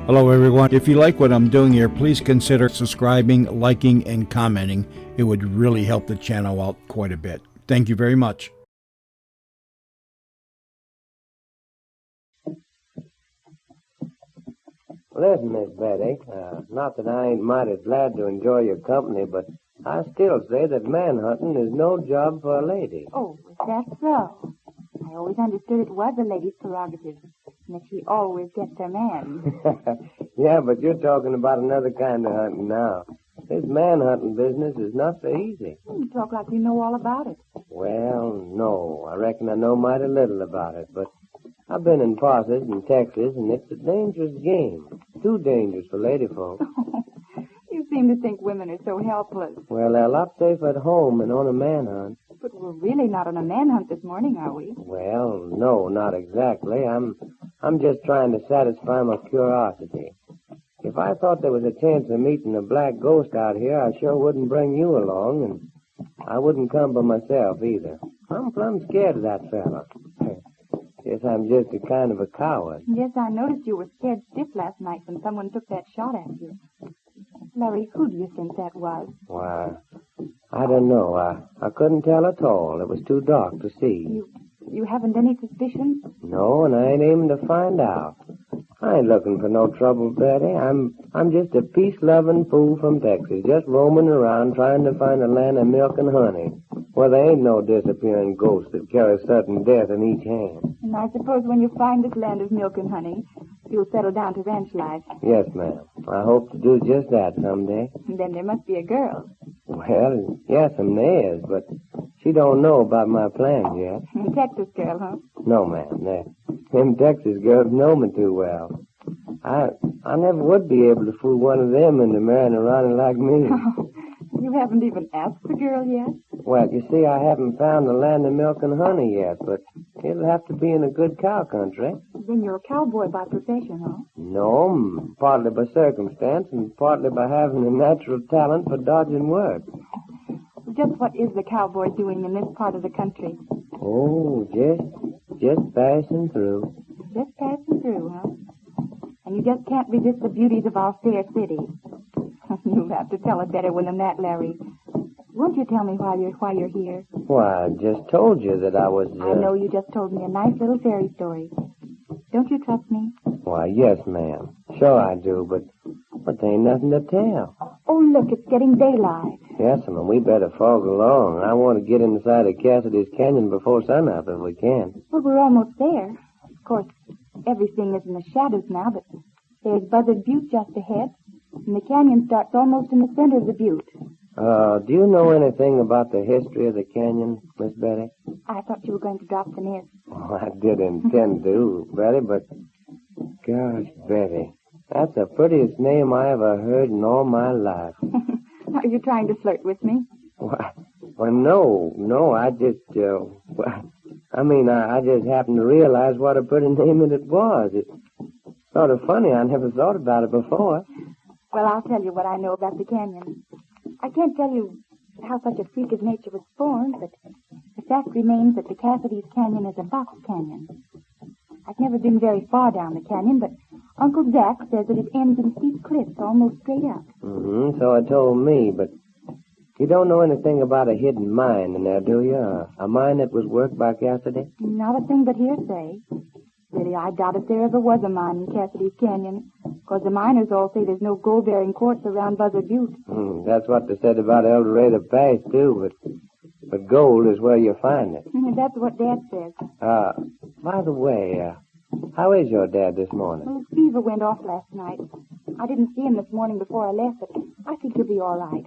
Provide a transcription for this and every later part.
Hello, everyone. If you like what I'm doing here, please consider subscribing, liking, and commenting. It would really help the channel out quite a bit. Thank you very much. Listen, Miss Betty, not that I ain't mighty glad to enjoy your company, but I still say that manhunting is no job for a lady. Oh, is that so? I always understood it was a lady's prerogative, and that she always gets her man. Yeah, but you're talking about another kind of hunting now. This manhunting business is not so easy. You talk like you know all about it. Well, no, I reckon I know mighty little about it, but I've been in Parsons in Texas, and it's a dangerous game. Too dangerous for lady folk. You seem to think women are so helpless. Well, they're a lot safer at home than on a manhunt. But we're really not on a manhunt this morning, are we? Well, no, not exactly. I'm just trying to satisfy my curiosity. If I thought there was a chance of meeting a black ghost out here, I sure wouldn't bring you along, and I wouldn't come by myself either. I'm plumb scared of that fella. Guess I'm just a kind of a coward. Yes, I noticed you were scared stiff last night when someone took that shot at you. Larry, who do you think that was? Why, I don't know. I couldn't tell at all. It was too dark to see. You haven't any suspicions? No, and I ain't aiming to find out. I ain't looking for no trouble, Betty. I'm just a peace-loving fool from Texas, just roaming around trying to find a land of milk and honey, where there ain't no disappearing ghosts that carry sudden death in each hand. And I suppose when you find this land of milk and honey, you'll settle down to ranch life. Yes, ma'am. I hope to do just that someday. And then there must be a girl. Well, yes, there is, but she don't know about my plans yet. A Texas girl, huh? No, ma'am. Them Texas girls know me too well. I never would be able to fool one of them into marrying a Ronnie like me. You haven't even asked the girl yet? Well, you see, I haven't found the land of milk and honey yet, but it'll have to be in a good cow country. Then you're a cowboy by profession, huh? No, partly by circumstance and partly by having a natural talent for dodging work. Just what is the cowboy doing in this part of the country? Oh, just passing through. Just passing through, huh? And you just can't resist the beauties of our fair city. You'll have to tell it better than that, Larry. Won't you tell me why you're here? Why, I just told you that I was... I know you just told me a nice little fairy story. Don't you trust me? Why, yes, ma'am. Sure I do, but there ain't nothing to tell. Oh, look, it's getting daylight. Yes, ma'am, we better fog along. I want to get inside of Cassidy's Canyon before sunup if we can. Well, we're almost there. Of course, everything is in the shadows now, but there's Buzzard Butte just ahead, and the canyon starts almost in the center of the butte. Do you know anything about the history of the canyon, Miss Betty? I thought you were going to drop the nest. Oh, I did intend to, Betty, but... Gosh, Betty, that's the prettiest name I ever heard in all my life. Are you trying to flirt with me? Well, no, I just, I just happened to realize what a pretty name it was. It's sort of funny. I never thought about it before. Well, I'll tell you what I know about the canyon. I can't tell you how such a freak of nature was formed, but the fact remains that the Cassidy's Canyon is a box canyon. I've never been very far down the canyon, but Uncle Jack says that it ends in steep cliffs almost straight up. Mm-hmm, so it told me, but you don't know anything about a hidden mine in there, do you? A mine that was worked by Cassidy? Not a thing but hearsay. Really, I doubt if there ever was a mine in Cassidy's Canyon, because the miners all say there's no gold-bearing quartz around Buzzard Butte. That's what they said about El Dorado Pass, too, but gold is where you find it. That's what Dad says. By the way, how is your dad this morning? Well, his fever went off last night. I didn't see him this morning before I left, but I think he'll be all right.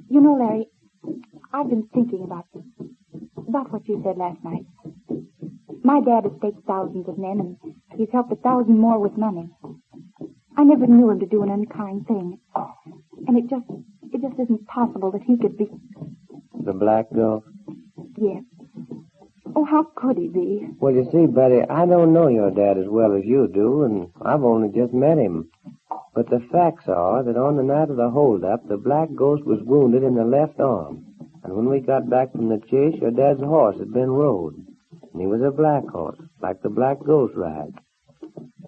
You know, Larry, I've been thinking about what you said last night. My dad has staked thousands of men, and he's helped 1,000 more with money. I never knew him to do an unkind thing. And it just isn't possible that he could be... The Black Ghost? Yes. Oh, how could he be? Well, you see, Betty, I don't know your dad as well as you do, and I've only just met him. But the facts are that on the night of the holdup, the Black Ghost was wounded in the left arm. And when we got back from the chase, your dad's horse had been rode. And he was a black horse, like the Black Ghost rides.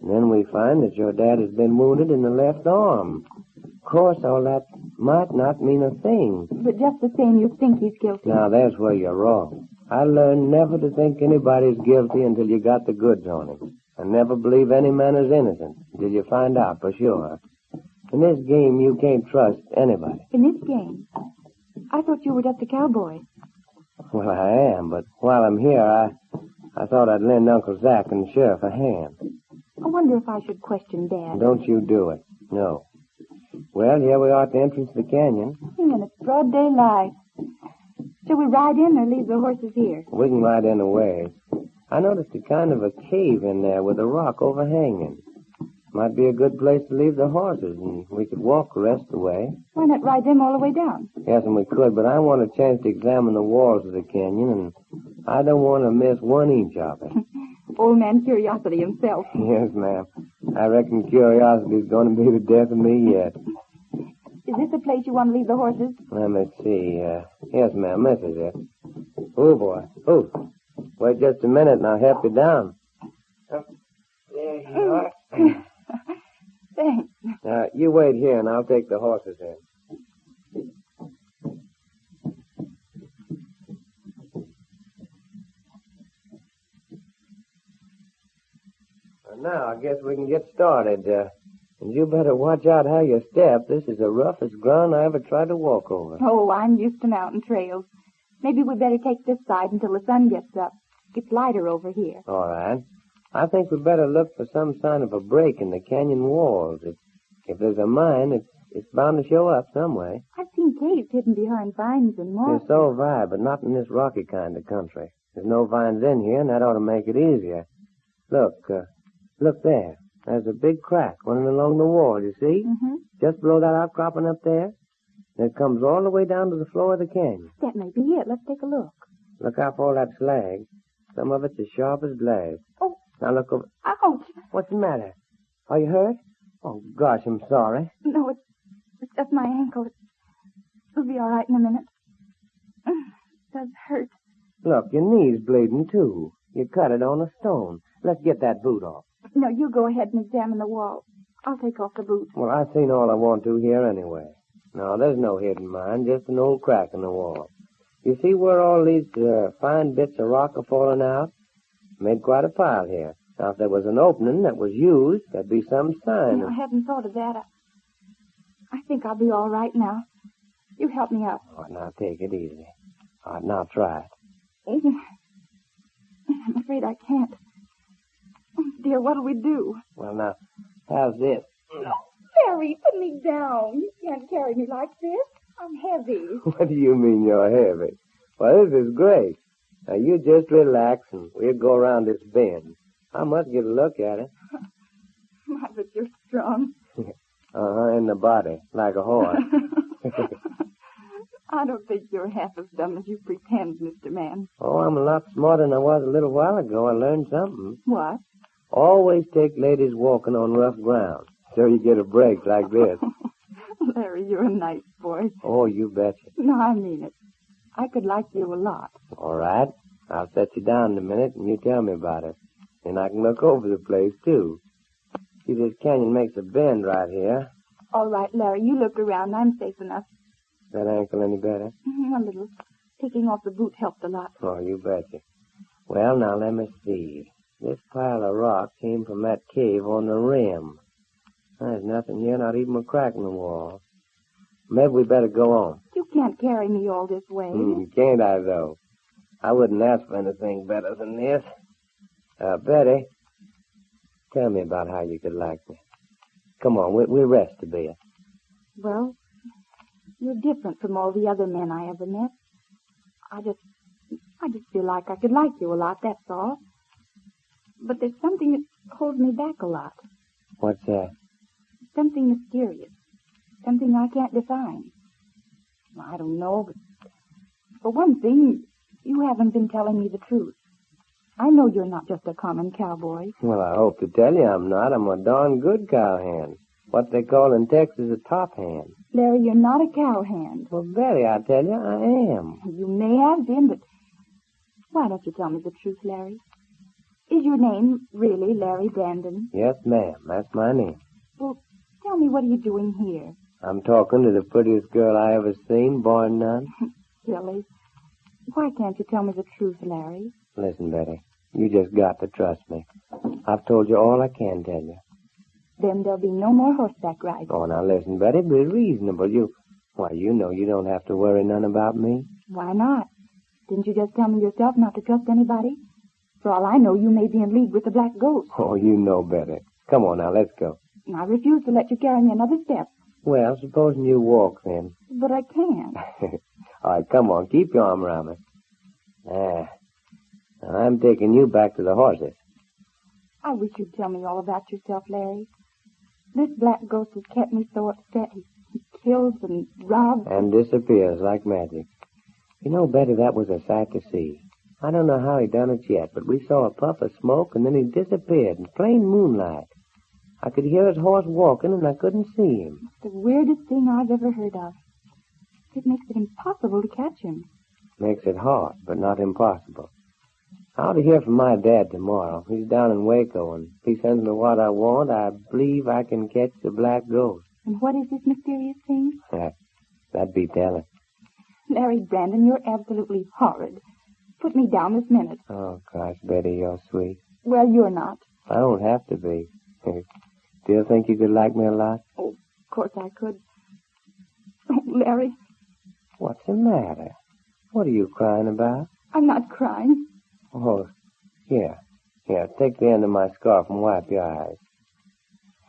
And then we find that your dad has been wounded in the left arm. Of course, all that might not mean a thing. But just the same, you think he's guilty. Now, there's where you're wrong. I learned never to think anybody's guilty until you got the goods on him. And never believe any man is innocent until you find out for sure. In this game, you can't trust anybody. In this game? I thought you were just a cowboy. Well, I am, but while I'm here, I thought I'd lend Uncle Zach and the sheriff a hand. I wonder if I should question Dad. Don't you do it. No. Well, here we are at the entrance of the canyon. And it's broad daylight. Shall we ride in or leave the horses here? We can ride in a ways. I noticed a kind of a cave in there with a rock overhanging. Might be a good place to leave the horses, and we could walk the rest of the way. Why not ride them all the way down? Yes, and we could, but I want a chance to examine the walls of the canyon, and I don't want to miss 1 inch of it. Old man Curiosity himself. Yes, ma'am. I reckon curiosity's going to be the death of me yet. Is this the place you want to leave the horses? Let me see. Yes, ma'am, this is it. Oh, boy. Oh, wait just a minute and I'll help you down. Oh, there you are. Thanks. You wait here and I'll take the horses in. Now, I guess we can get started. And you better watch out how you step. This is the roughest ground I ever tried to walk over. Oh, I'm used to mountain trails. Maybe we better take this side until the sun gets up. It's lighter over here. All right. I think we better look for some sign of a break in the canyon walls. If there's a mine, it's bound to show up some way. I've seen caves hidden behind vines and moss. Yes, so have I, but not in this rocky kind of country. There's no vines in here, and that ought to make it easier. Look there. There's a big crack running along the wall, you see? Mm-hmm. Just below that outcropping up there. And it comes all the way down to the floor of the canyon. That may be it. Let's take a look. Look out for all that slag. Some of it's as sharp as blades. Oh. Now look over. Ouch! What's the matter? Are you hurt? Oh, gosh, I'm sorry. No, it's just my ankle. It'll be all right in a minute. It does hurt. Look, your knee's bleeding, too. You cut it on a stone. Let's get that boot off. No, you go ahead and examine the wall. I'll take off the boot. Well, I've seen all I want to here anyway. No, there's no hidden mine, just an old crack in the wall. You see where all these fine bits of rock are falling out? Made quite a pile here. Now, if there was an opening that was used, there'd be some sign. I hadn't thought of that. I think I'll be all right now. You help me up. All right, now take it easy. All right, now try it. I'm afraid I can't. Oh, dear, what'll we do? Well, now, how's this? Larry, put me down. You can't carry me like this. I'm heavy. What do you mean you're heavy? Well, this is great. Now, you just relax and we'll go around this bend. I must get a look at it. My, but you're strong. In the body, like a horse. I don't think you're half as dumb as you pretend, Mr. Man. Oh, I'm a lot smarter than I was a little while ago. I learned something. What? Always take ladies walking on rough ground, so you get a break like this. Larry, you're a nice boy. Oh, you betcha. No, I mean it. I could like you a lot. All right. I'll set you down in a minute, and you tell me about it. And I can look over the place, too. See, this canyon makes a bend right here. All right, Larry, you look around. I'm safe enough. Is that ankle any better? A little. Taking off the boot helped a lot. Oh, you betcha. Well, now, let me see. This pile of rock came from that cave on the rim. There's nothing here, not even a crack in the wall. Maybe we better go on. You can't carry me all this way. Can't I, though? I wouldn't ask for anything better than this. Betty, tell me about how you could like me. Come on, we'll rest a bit. Well, you're different from all the other men I ever met. I just feel like I could like you a lot, that's all. But there's something that holds me back a lot. What's that? Something mysterious. Something I can't define. I don't know, but for one thing, you haven't been telling me the truth. I know you're not just a common cowboy. Well, I hope to tell you I'm not. I'm a darn good cowhand. What they call in Texas a top hand. Larry, you're not a cowhand. Well, Betty, I tell you, I am. You may have been, but why don't you tell me the truth, Larry? Is your name really Larry Brandon? Yes, ma'am. That's my name. Well, tell me, what are you doing here? I'm talking to the prettiest girl I ever seen, born none. Silly. Why can't you tell me the truth, Larry? Listen, Betty, you just got to trust me. I've told you all I can tell you. Then there'll be no more horseback rides. Oh, now listen, Betty, be reasonable. Why, you know you don't have to worry none about me. Why not? Didn't you just tell me yourself not to trust anybody? For all I know, you may be in league with the Black Ghost. Oh, you know better. Come on now, let's go. I refuse to let you carry me another step. Well, supposing you walk then. But I can't. All right, come on, keep your arm around me. Now, I'm taking you back to the horses. I wish you'd tell me all about yourself, Larry. This Black Ghost has kept me so upset. He kills and robs. And disappears like magic. You know, Betty, that was a sight to see. I don't know how he done it yet, but we saw a puff of smoke, and then he disappeared in plain moonlight. I could hear his horse walking, and I couldn't see him. It's the weirdest thing I've ever heard of. It makes it impossible to catch him. Makes it hard, but not impossible. I ought to hear from my dad tomorrow. He's down in Waco, and if he sends me what I want, I believe I can catch the Black Ghost. And what is this mysterious thing? That'd be telling. Larry Brandon, you're absolutely horrid. Put me down this minute. Oh, gosh, Betty, you're sweet. Well, you're not. I don't have to be. Do you think you could like me a lot? Oh, of course I could. Oh, Larry. What's the matter? What are you crying about? I'm not crying. Oh, here. Here, take the end of my scarf and wipe your eyes.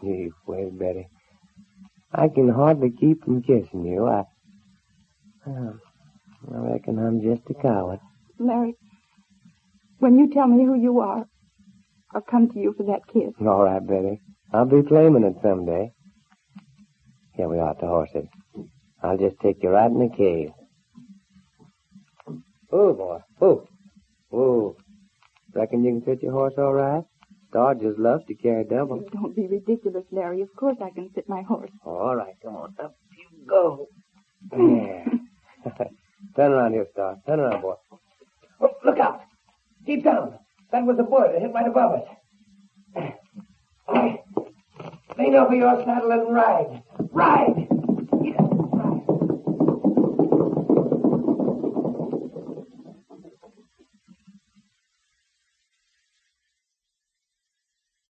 Gee whiz, Betty. I can hardly keep from kissing you. I reckon I'm just a coward. Larry, when you tell me who you are, I'll come to you for that kiss. All right, Betty. I'll be claiming it someday. Here we are at the horses. I'll just take you right in the cave. Oh, boy. Oh. Reckon you can fit your horse all right? Star just loves to carry double. Don't be ridiculous, Larry. Of course I can fit my horse. All right, come on. Up you go. There. Turn around here, Star. Turn around, boy. Oh, look out. Keep down. That was a bullet that hit right above us. All right. Lean over your saddle and ride. Ride!